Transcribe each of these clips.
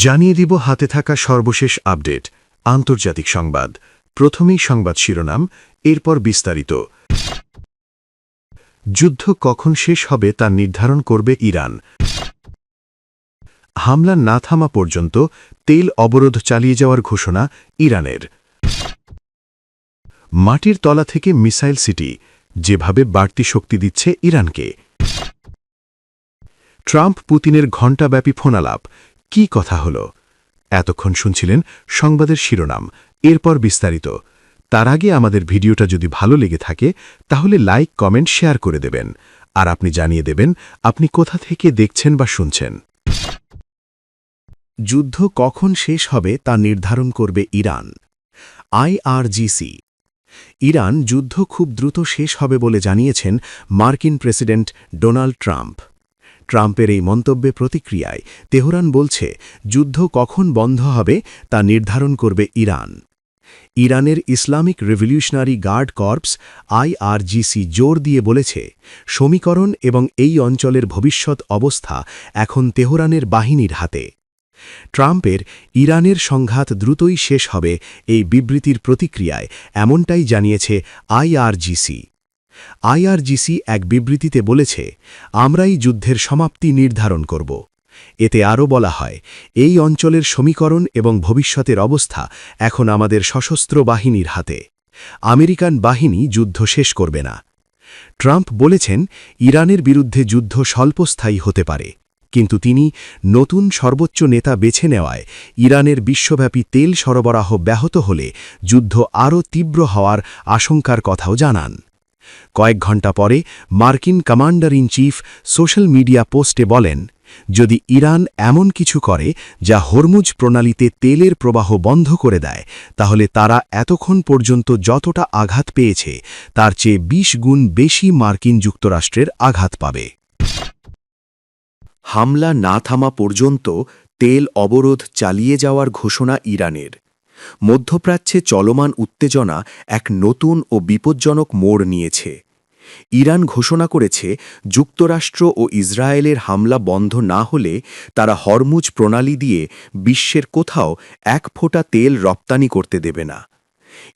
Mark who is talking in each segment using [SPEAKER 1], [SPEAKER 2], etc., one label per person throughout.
[SPEAKER 1] জানিয়ে দিব হাতে থাকা সর্বশেষ আপডেট আন্তর্জাতিক সংবাদ। প্রথমেই সংবাদ শিরোনাম, এরপর বিস্তারিত। যুদ্ধ কখন শেষ হবে তা নির্ধারণ করবে ইরান। হামলা না থামা পর্যন্ত তেল অবরোধ চালিয়ে যাওয়ার ঘোষণা ইরানের। মাটির তলা থেকে মিসাইল সিটি, যেভাবে বাড়তি শক্তি দিচ্ছে ইরানকে। ট্রাম্প পুতিনের ঘণ্টাব্যাপী ফোনালাপ, কি কথা হল? এতক্ষণ শুনছিলেন সংবাদের শিরোনাম, এরপর বিস্তারিত। তার আগে আমাদের ভিডিওটা যদি ভালো লেগে থাকে তাহলে লাইক, কমেন্ট, শেয়ার করে দেবেন, আর আপনি জানিয়ে দেবেন আপনি কোথা থেকে দেখছেন বা শুনছেন। যুদ্ধ কখন শেষ হবে তা নির্ধারণ করবে ইরান। আইআরজিসি। ইরান যুদ্ধ খুব দ্রুত শেষ হবে বলে জানিয়েছেন মার্কিন প্রেসিডেন্ট ডোনাল্ড ট্রাম্প। ট্রাম্পের এই মন্তব্যে প্রতিক্রিয়ায় তেহরান বলছে, যুদ্ধ কখন বন্ধ হবে তা নির্ধারণ করবে ইরান। ইরানের Islamic Revolutionary Guard Corps IRGC জোর দিয়ে বলেছে, সমীকরণ এবং এই অঞ্চলের ভবিষ্যৎ অবস্থা এখন তেহরানের বাহিনীর হাতে। ট্রাম্পের ইরানের সংঘাত দ্রুতই শেষ হবে এই বিবৃতির প্রতিক্রিয়ায় এমনটাই জানিয়েছে আইআরজিসি। আইআরজিসি এক বিবৃতিতে বলেছে, আমরাই যুদ্ধের সমাপ্তি নির্ধারণ করব। এতে আরও বলা হয়, এই অঞ্চলের সমীকরণ এবং ভবিষ্যতের অবস্থা এখন আমাদের সশস্ত্র বাহিনীর হাতে। আমেরিকান বাহিনী যুদ্ধ শেষ করবে না। ট্রাম্প বলেছেন, ইরানের বিরুদ্ধে যুদ্ধ স্বল্পস্থায়ী হতে পারে, কিন্তু তিনি নতুন সর্বোচ্চ নেতা বেছে নেওয়ায় ইরানের বিশ্বব্যাপী তেল সরবরাহ ব্যাহত হলে যুদ্ধ আরও তীব্র হওয়ার আশঙ্কার কথাও জানান। কয়েক ঘণ্টা পরে মার্কিন commander in chief social media পোস্টে বলেন, যদি ইরান এমন কিছু করে যা হরমুজ প্রণালীতে তেলের প্রবাহ বন্ধ করে দেয়, তাহলে তারা এতক্ষণ পর্যন্ত যতটা আঘাত পেয়েছে তার চেয়ে ২০ গুণ বেশি মার্কিন যুক্তরাষ্ট্রের আঘাত পাবে। হামলা না থামা পর্যন্ত তেল অবরোধ চালিয়ে যাওয়ার ঘোষণা ইরানের। মধ্যপ্রাচ্যে চলমান উত্তেজনা এক নতুন ও বিপজ্জনক মোড় নিয়েছে। ইরান ঘোষণা করেছে, যুক্তরাষ্ট্র ও ইসরায়েলের হামলা বন্ধ না হলে তারা হরমুজ প্রণালী দিয়ে বিশ্বের কোথাও এক ফোঁটা তেল রপ্তানি করতে দেবে না।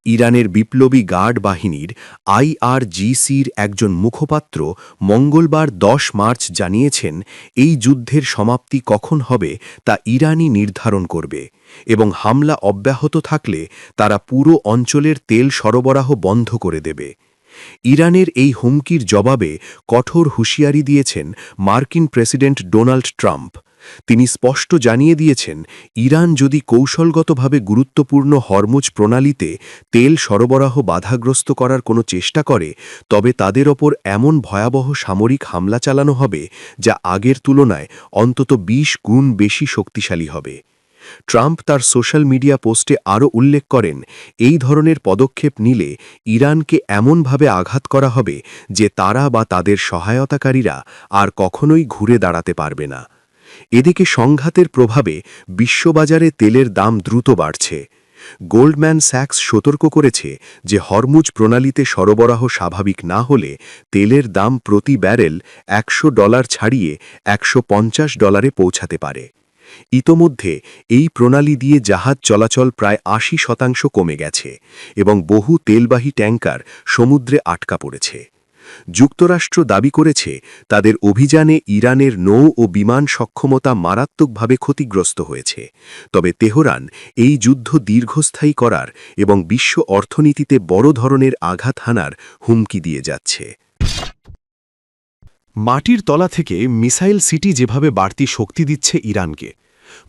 [SPEAKER 1] ইরানের বিপ্লবী গার্ড বাহিনীর আইআরজিসির একজন মুখপাত্র মঙ্গলবার ১০ মার্চ জানিয়েছেন, এই যুদ্ধের সমাপ্তি কখন হবে তা ইরানই নির্ধারণ করবে, এবং হামলা অব্যাহত থাকলে তারা পুরো অঞ্চলের তেল সরবরাহ বন্ধ করে দেবে। ইরানের এই হুমকির জবাবে কঠোর হুঁশিয়ারি দিয়েছেন মার্কিন প্রেসিডেন্ট ডোনাল্ড ট্রাম্প। তিনি স্পষ্ট জানিয়ে দিয়েছেন, ইরান যদি কৌশলগতভাবে গুরুত্বপূর্ণ হরমুজ প্রণালীতে তেল সরবরাহ বাধাগ্রস্ত করার কোনো চেষ্টা করে, তবে তাদের ওপর এমন ভয়াবহ সামরিক হামলা চালানো হবে যা আগের তুলনায় অন্তত ২০ গুণ বেশি শক্তিশালী হবে। ট্রাম্প তার সোশ্যাল মিডিয়া পোস্টে আরও উল্লেখ করেন, এই ধরনের পদক্ষেপ নিলে ইরানকে এমনভাবে আঘাত করা হবে যে তারা বা তাদের সহায়তাকারীরা আর কখনোই ঘুরে দাঁড়াতে পারবে না। এদিকে সংঘাতের প্রভাবে বিশ্ববাজারে তেলের দাম দ্রুত বাড়ছে। গোল্ডম্যান স্যাক্স সতর্ক করেছে যে হরমুজ প্রণালীতে সরবরাহ স্বাভাবিক না হলে তেলের দাম প্রতি ব্যারেল $১০০ ছাড়িয়ে $১৫০ পৌঁছাতে পারে। ইতোমধ্যে এই প্রণালী দিয়ে জাহাজ চলাচল প্রায় ৮০% কমে গেছে এবং বহু তেলবাহী ট্যাঙ্কার সমুদ্রে আটকা পড়েছে। যুক্তরাষ্ট্র দাবি করেছে, তাদের অভিযানে ইরানের নৌ ও বিমান সক্ষমতা মারাত্মকভাবে ক্ষতিগ্রস্ত হয়েছে, তবে তেহরান এই যুদ্ধ দীর্ঘস্থায়ী করার এবং বিশ্ব অর্থনীতিতে বড় ধরনের আঘাত হানার হুমকি দিয়ে যাচ্ছে। মাটির তলা থেকে মিসাইল সিটি যেভাবে বাড়তি শক্তি দিচ্ছে ইরানকে।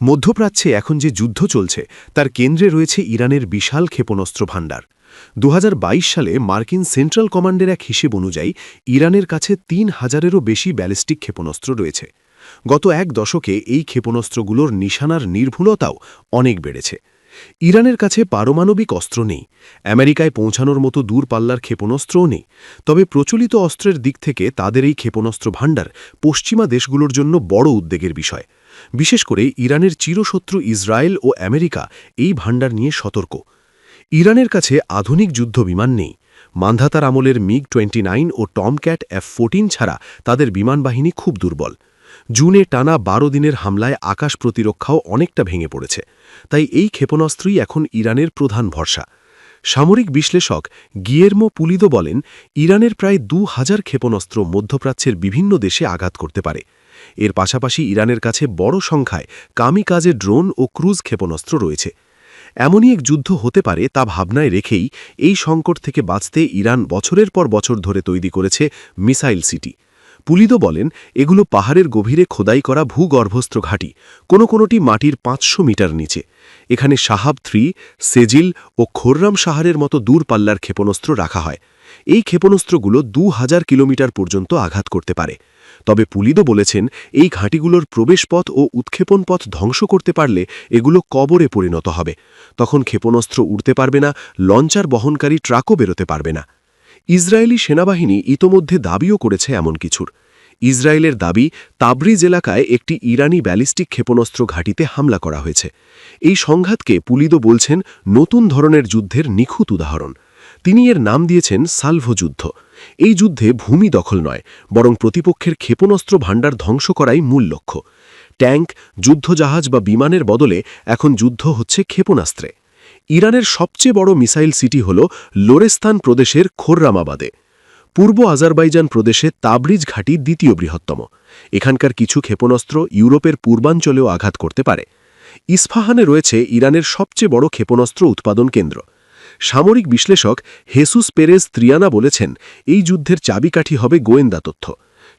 [SPEAKER 1] মধ্যপ্রাচ্যে এখন যে যুদ্ধ চলছে তার কেন্দ্রে রয়েছে ইরানের বিশাল ক্ষেপণাস্ত্র ভাণ্ডার। ২০২২ সালে মার্কিন সেন্ট্রাল কমান্ডের এক হিসেব অনুযায়ী ইরানের কাছে ৩,০০০-এরও বেশি ব্যালিস্টিক ক্ষেপণাস্ত্র রয়েছে। গত এক দশকে এই ক্ষেপণাস্ত্রগুলোর নিশানার নির্ভুলতাও অনেক বেড়েছে। ইরানের কাছে পারমাণবিক অস্ত্র নেই, আমেরিকায় পৌঁছানোর মতো দূরপাল্লার ক্ষেপণাস্ত্রও নেই, তবে প্রচলিত অস্ত্রের দিক থেকে তাদের এই ক্ষেপণাস্ত্র ভাণ্ডার পশ্চিমা দেশগুলোর জন্য বড় উদ্বেগের বিষয়। বিশেষ করে ইরানের চিরশত্রু ইসরায়েল ও আমেরিকা এই ভাণ্ডার নিয়ে সতর্ক। ইরানের কাছে আধুনিক যুদ্ধবিমান নেই। মান্ধাতার আমলের MiG-29 ও টমক্যাট F-14 ছাড়া তাদের বিমানবাহিনী খুব দুর্বল।
[SPEAKER 2] জুনে টানা ১২ দিনের হামলায় আকাশ প্রতিরক্ষাও অনেকটা ভেঙে পড়েছে, তাই এই ক্ষেপণাস্ত্রই এখন ইরানের প্রধান ভরসা। সামরিক বিশ্লেষক গিয়ের্মো পুলিদো বলেন, ইরানের প্রায় ২,০০০ ক্ষেপণাস্ত্র মধ্যপ্রাচ্যের বিভিন্ন দেশে আঘাত করতে পারে। এর পাশাপাশি ইরানের কাছে বড় সংখ্যায় কামিকাজে ড্রোন ও ক্রুজ ক্ষেপণাস্ত্র রয়েছে। এমনই এক যুদ্ধ হতে পারে তা ভাবনায় রেখেই এই সংকট থেকে বাঁচতে ইরান বছরের পর বছর ধরে তৈরি করেছে মিসাইল সিটি। পুলিদো বলেন, এগুলো পাহাড়ের গভীরে খোদাই করা ভূগর্ভস্থ ঘাঁটি, কোনোটি মাটির ৫০০ মিটার নিচে। এখানে সাহাব ৩, সেজিল ও খোররাম সাহারের মতো দূরপাল্লার ক্ষেপণাস্ত্র রাখা হয়। এই ক্ষেপণাস্ত্রগুলো ২,০০০ কিলোমিটার পর্যন্ত আঘাত করতে পারে। তবে পুলিদো বলেছেন, এই ঘাঁটিগুলোর প্রবেশপথ ও উৎক্ষেপণ পথ ধ্বংস করতে পারলে এগুলো কবরে পরিণত হবে। তখন ক্ষেপণাস্ত্র উড়তে পারবে না, লঞ্চার বহনকারী ট্রাকও বেরোতে পারবে না। ইসরায়েলি সেনাবাহিনী ইতোমধ্যে দাবিও করেছে এমন কিছুর। ইসরায়েলের দাবি, তাবরিজ এলাকায় একটি ইরানি ব্যালিস্টিক ক্ষেপণাস্ত্র ঘাঁটিতে হামলা করা হয়েছে। এই সংঘাতকে পুলিদো বলছেন নতুন ধরনের যুদ্ধের নিখুঁত উদাহরণ। তিনি এর নাম দিয়েছেন সালভো যুদ্ধ। এই যুদ্ধে ভূমি দখল নয়, বরং প্রতিপক্ষের ক্ষেপণাস্ত্র ভাণ্ডার ধ্বংস করাই মূল লক্ষ্য। ট্যাঙ্ক, যুদ্ধজাহাজ বা বিমানের বদলে এখন যুদ্ধ হচ্ছে ক্ষেপণাস্ত্রে। ইরানের সবচেয়ে বড় মিসাইল সিটি হল লোরেস্তান প্রদেশের খোররামাবাদে। পূর্ব আজারবাইজান প্রদেশে তাবরিজ ঘাঁটি দ্বিতীয় বৃহত্তম। এখানকার কিছু ক্ষেপণাস্ত্র ইউরোপের পূর্বাঞ্চলেও আঘাত করতে পারে। ইস্ফাহানে রয়েছে ইরানের সবচেয়ে বড় ক্ষেপণাস্ত্র উৎপাদন কেন্দ্র। সামরিক বিশ্লেষক হেসুস পেরেজ ত্রিয়ানা বলেছেন, এই যুদ্ধের চাবিকাঠি হবে গোয়েন্দা তথ্য।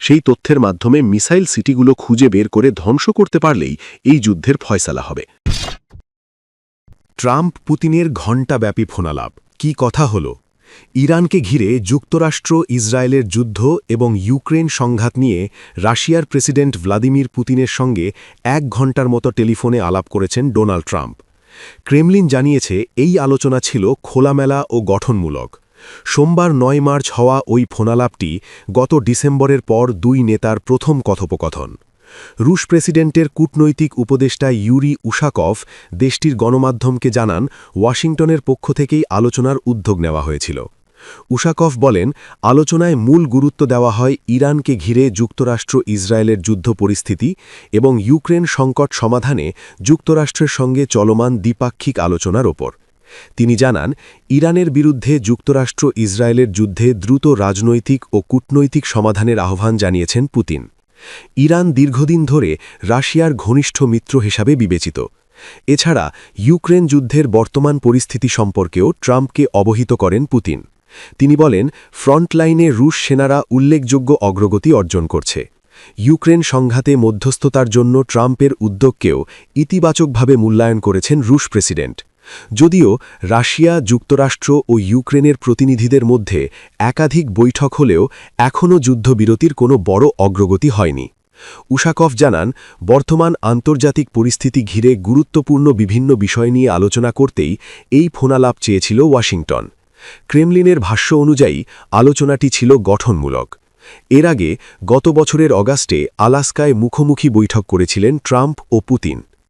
[SPEAKER 2] সেই তথ্যের মাধ্যমে মিসাইল সিটিগুলো খুঁজে বের করে ধ্বংস করতে পারলেই এই যুদ্ধের ফয়সালা হবে।
[SPEAKER 1] ট্রাম্প পুতিনের ঘণ্টাব্যাপী ফোনালাপ, কি কথা হল? ইরানকে ঘিরে যুক্তরাষ্ট্র ইসরায়েলের যুদ্ধ এবং ইউক্রেন সংঘাত নিয়ে রাশিয়ার প্রেসিডেন্ট ভ্লাদিমির পুতিনের সঙ্গে ১ ঘণ্টার মতো টেলিফোনে আলাপ করেছেন ডোনাল্ড ট্রাম্প। ক্রেমলিন জানিয়েছে, এই আলোচনা ছিল খোলামেলা ও গঠনমূলক। সোমবার ৯ মার্চ হওয়া ওই ফোনালাপটি গত ডিসেম্বরের পর দুই নেতার প্রথম কথোপকথন। রুশ প্রেসিডেন্টের কূটনৈতিক উপদেষ্টা ইউরি উশাকভ দেশটির গণমাধ্যমকে জানান, ওয়াশিংটনের পক্ষ থেকেই আলোচনার উদ্যোগ নেওয়া হয়েছিল। উশাকভ বলেন, আলোচনায় মূল গুরুত্ব দেওয়া হয় ইরানকে ঘিরে যুক্তরাষ্ট্র ইসরায়েলের যুদ্ধ পরিস্থিতি এবং ইউক্রেন সংকট সমাধানে যুক্তরাষ্ট্রের সঙ্গে চলমান দ্বিপাক্ষিক আলোচনার ওপর। তিনি জানান, ইরানের বিরুদ্ধে যুক্তরাষ্ট্র ইসরায়েলের যুদ্ধে দ্রুত রাজনৈতিক ও কূটনৈতিক সমাধানের আহ্বান জানিয়েছেন পুতিন। ইরান দীর্ঘদিন ধরে রাশিয়ার ঘনিষ্ঠ মিত্র হিসাবে বিবেচিত। এছাড়া ইউক্রেন যুদ্ধের বর্তমান পরিস্থিতি সম্পর্কেও ট্রাম্পকে অবহিত করেন পুতিন। তিনি বলেন, ফ্রন্টলাইনে রুশ সেনারা উল্লেখযোগ্য অগ্রগতি অর্জন করছে। ইউক্রেন সংঘাতে মধ্যস্থতার জন্য ট্রাম্পের উদ্যোগকেও ইতিবাচকভাবে মূল্যায়ন করেছেন রুশ প্রেসিডেন্ট। যদিও রাশিয়া, যুক্তরাষ্ট্র ও ইউক্রেনের প্রতিনিধিদের মধ্যে একাধিক বৈঠক হলেও এখনও যুদ্ধবিরতির কোনো বড় অগ্রগতি হয়নি। উশাকভ জানান, বর্তমান আন্তর্জাতিক পরিস্থিতি ঘিরে গুরুত্বপূর্ণ বিভিন্ন বিষয় নিয়ে আলোচনা করতেই এই ফোনালাপ চেয়েছিল ওয়াশিংটন। ক্রেমলিনের ভাষ্য অনুযায়ী আলোচনাটি ছিল গঠনমূলক। এর আগে গত বছরের অগাস্টে আলাস্কায় মুখোমুখি বৈঠক করেছিলেন ট্রাম্প ও পুতিন।